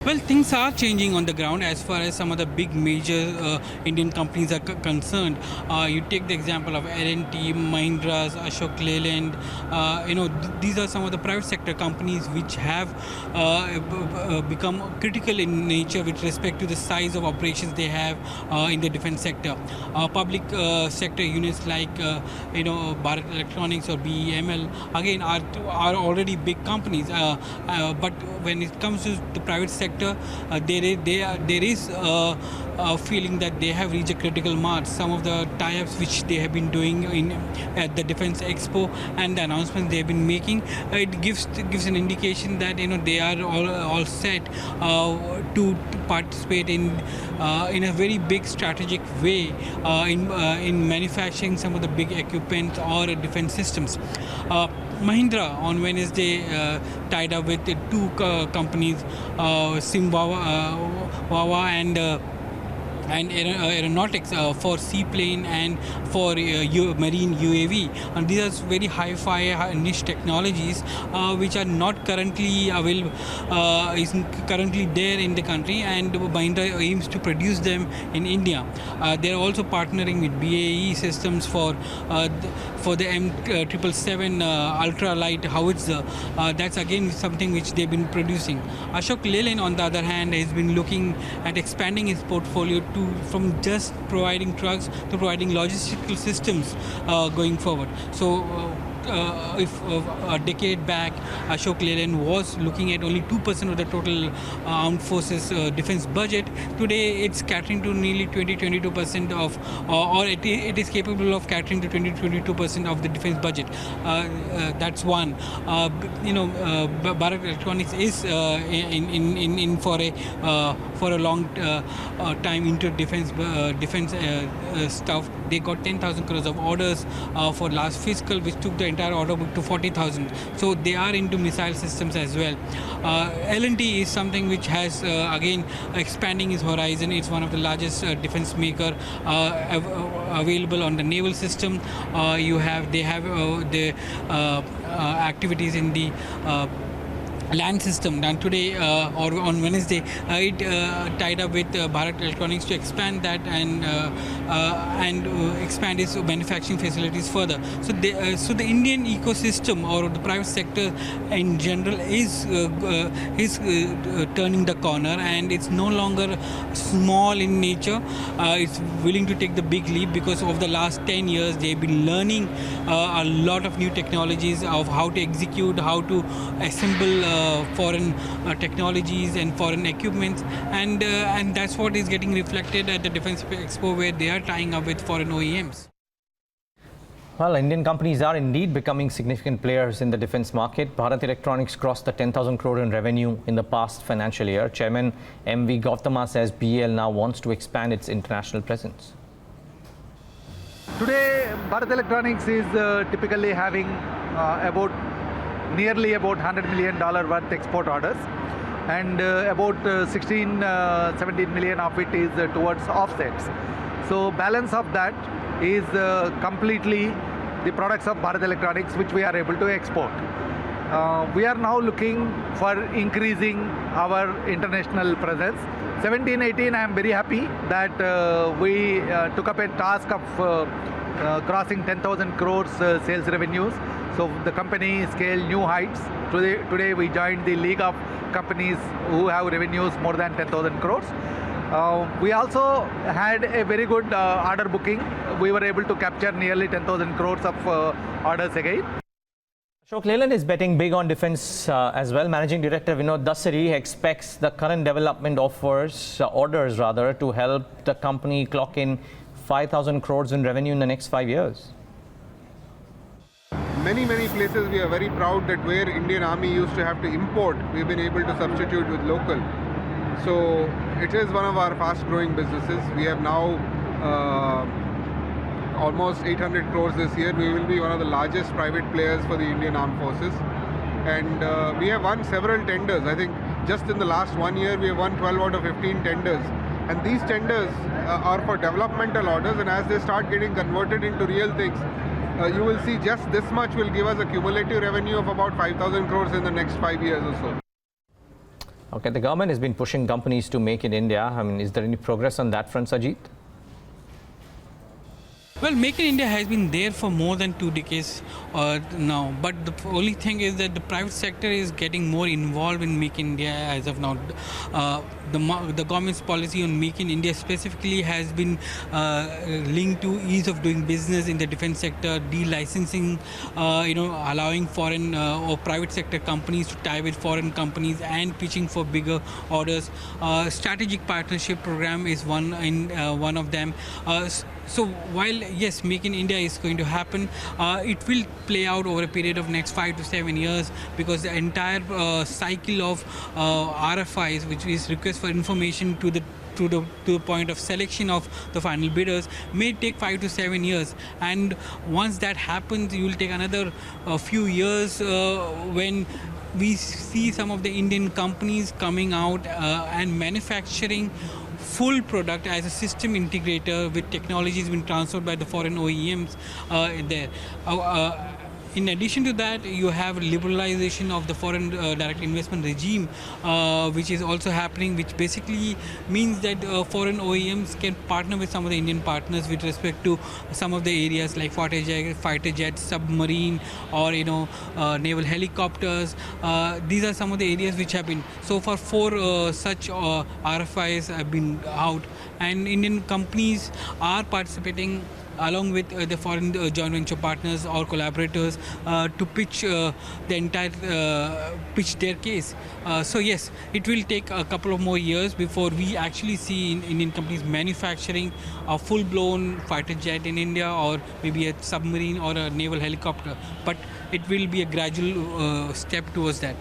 Well, things are changing on the ground as far as some of the big major Indian companies are concerned. You take the example of L&T, Mahindra's, Ashok Leyland. These are some of the private sector companies which have become critical in nature with respect to the size of operations they have in the defense sector. Public sector units like Bharat Electronics or BEML again are already big companies. But when it comes to the private sector, there is a feeling that they have reached a critical mass. Some of the tie-ups which they have been doing at the Defence Expo and the announcements they have been making, it gives an indication that they are all set to participate in a very big strategic way in manufacturing some of the big equipment or defense systems. Mahindra on Wednesday tied up with two companies, Simwawa and aeronautics for seaplane and for marine UAV. And these are very hi-fi niche technologies which are not currently available, isn't currently there in the country, and Mahindra aims to produce them in India. They are also partnering with BAE Systems for the M777 ultra-light howitzer. That's again something which they've been producing. Ashok Leyland, on the other hand, has been looking at expanding its portfolio from just providing trucks to providing logistical systems going forward. So if a decade back Ashok Leyland was looking at only 2% of the total armed forces defense budget, today it's catering to nearly 20-22% of, or it is capable of catering to 20-22% of the defense budget. That's one. Bharat Electronics is in for a long time into defense stuff. They got 10,000 crores of orders for last fiscal, which took the entire order book to 40,000. So they are into missile systems as well. L&T is something which has again expanding its horizon. It's one of the largest defense maker available on the naval system. They have the activities in the land system. And today or on Wednesday, it tied up with Bharat Electronics to expand that and expand its manufacturing facilities further. So the Indian ecosystem or the private sector in general is turning the corner, and it's no longer small in nature. It's willing to take the big leap because of the last 10 years they've been learning a lot of new technologies of how to execute, how to assemble foreign technologies and foreign equipments, and that's what is getting reflected at the Defence Expo, where they are tying up with foreign OEMs. Well, Indian companies are indeed becoming significant players in the defence market. Bharat Electronics crossed the 10,000 crore in revenue in the past financial year. Chairman M.V. Gautama says BEL now wants to expand its international presence. Today, Bharat Electronics is typically having nearly about $100 million worth export orders, and about 17 million of it is towards offsets. So balance of that is completely the products of Bharat Electronics which we are able to export. We are now looking for increasing our international presence. 17-18, I am very happy that we took up a task of crossing 10,000 crores sales revenues. So the company scaled new heights. Today we joined the league of companies who have revenues more than 10,000 crores. We also had a very good order booking. We were able to capture nearly 10,000 crores of orders again. Ashok Leyland is betting big on defence as well. Managing Director Vinod Dasari expects the current development orders to help the company clock in 5,000 crores in revenue in the next 5 years. Many places we are very proud that where Indian Army used to have to import, we've been able to substitute with local. So it is one of our fast growing businesses. We have now almost 800 crores this year. We will be one of the largest private players for the Indian Armed Forces. And we have won several tenders. I think just in the last 1 year, we have won 12 out of 15 tenders. And these tenders are for developmental orders, and as they start getting converted into real things, you will see just this much will give us a cumulative revenue of about 5,000 crores in the next 5 years or so. Okay, the government has been pushing companies to make in India. I mean, is there any progress on that front, Sajid? Well, Make in India has been there for more than 2 decades now, but the only thing is that the private sector is getting more involved in Make in India as of now. The government's policy on Make in India specifically has been linked to ease of doing business in the defense sector, de-licensing, allowing foreign or private sector companies to tie with foreign companies and pitching for bigger orders. Strategic partnership program is one of them. So while yes, Make in India is going to happen, it will play out over a period of next 5 to 7 years, because the entire cycle of RFIs, which is request for information to the point of selection of the final bidders, may take 5 to 7 years. And once that happens, you will take another few years when we see some of the Indian companies coming out and manufacturing full product as a system integrator with technologies being transferred by the foreign OEMs there. In addition to that, you have liberalization of the foreign direct investment regime, which is also happening, which basically means that foreign OEMs can partner with some of the Indian partners with respect to some of the areas like fighter jets, submarine, or naval helicopters. These are some of the areas which have been so far 4 such RFIs have been out, and Indian companies are participating along with the foreign joint venture partners or collaborators to pitch pitch their case. So yes, it will take a couple of more years before we actually see Indian companies manufacturing a full-blown fighter jet in India, or maybe a submarine or a naval helicopter. But it will be a gradual step towards that.